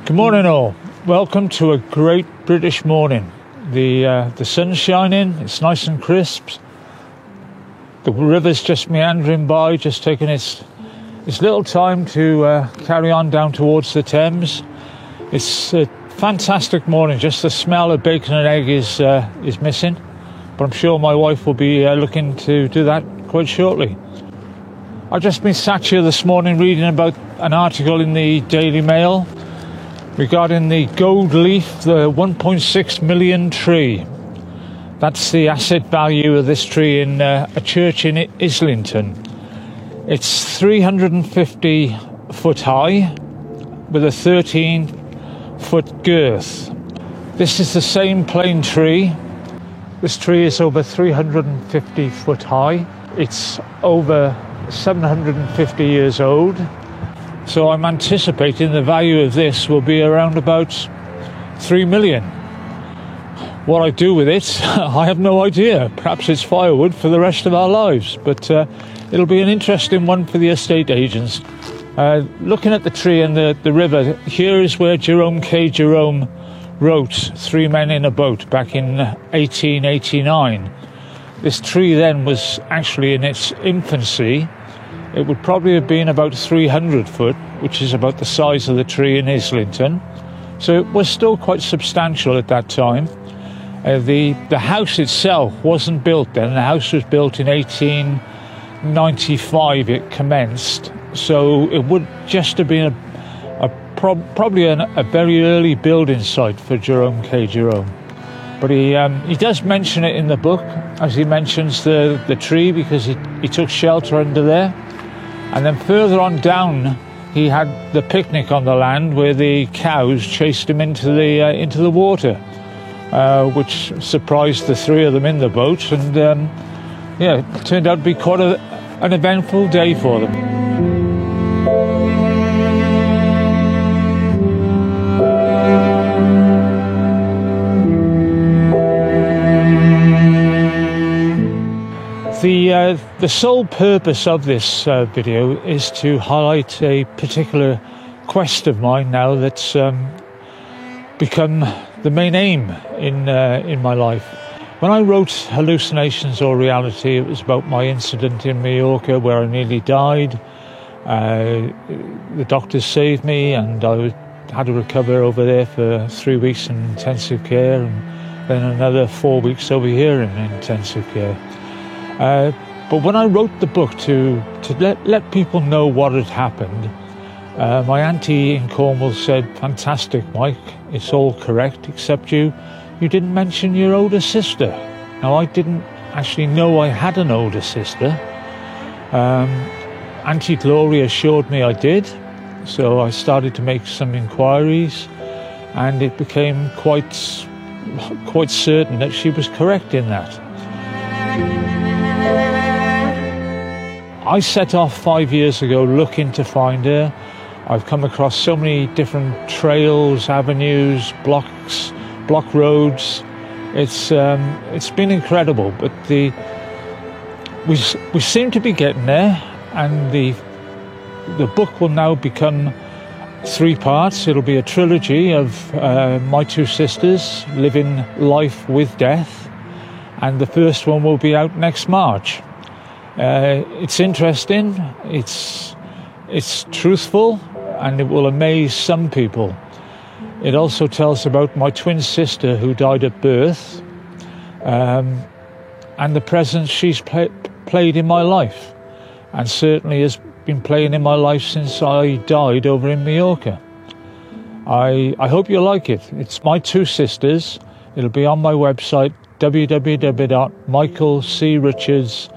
Good morning all. Welcome to a great British morning. The sun's shining, it's nice and crisp. The river's just meandering by, just taking its little time to carry on down towards the Thames. It's a fantastic morning. Just the smell of bacon and egg is missing, but I'm sure my wife will be looking to do that quite shortly. I've just been sat here this morning reading about an article in the Daily Mail regarding the gold leaf, the 1.6 million tree. That's the asset value of this tree in a church in Islington. It's 350 foot high with a 13-foot girth. This is the same plane tree. This tree is over 350 foot high. It's over 750 years old. So I'm anticipating the value of this will be around about 3 million. What I do with it, I have no idea. Perhaps it's firewood for the rest of our lives, but it'll be an interesting one for the estate agents. Looking at the tree and the river, here is where Jerome K. Jerome wrote Three Men in a Boat back in 1889. This tree then was actually in its infancy. It would probably have been about 300 foot, which is about the size of the tree in Islington. So it was still quite substantial at that time. The house itself wasn't built then. The house was built in 1895. It commenced. So it would just have been probably a very early building site for Jerome K. Jerome. But he does mention it in the book, as he mentions the tree, because he took shelter under there. And then further on down, he had the picnic on the land where the cows chased him into the water, which surprised the three of them in the boat. And it turned out to be quite an eventful day for them. The sole purpose of this video is to highlight a particular quest of mine now that's become the main aim in my life. When I wrote Hallucinations or Reality, it was about my incident in Mallorca where I nearly died. The doctors saved me, and I had to recover over there for 3 weeks in intensive care, and then another 4 weeks over here in intensive care. But when I wrote the book to let people know what had happened, my auntie in Cornwall said, "Fantastic, Mike, it's all correct except you didn't mention your older sister." Now, I didn't actually know I had an older sister. Auntie Gloria assured me I did, so I started to make some inquiries, and it became quite certain that she was correct in that. I set off 5 years ago looking to find her. I've come across so many different trails, avenues, block roads. It's been incredible, but we seem to be getting there, and the book will now become 3 parts. It'll be a trilogy of my 2 sisters living life with death, and the first one will be out next March. It's interesting, it's truthful, and it will amaze some people. It also tells about my twin sister who died at birth, and the presence she's played in my life, and certainly has been playing in my life since I died over in Mallorca. I hope you like it. It's My 2 Sisters. It'll be on my website, www.michaelcrichards.com.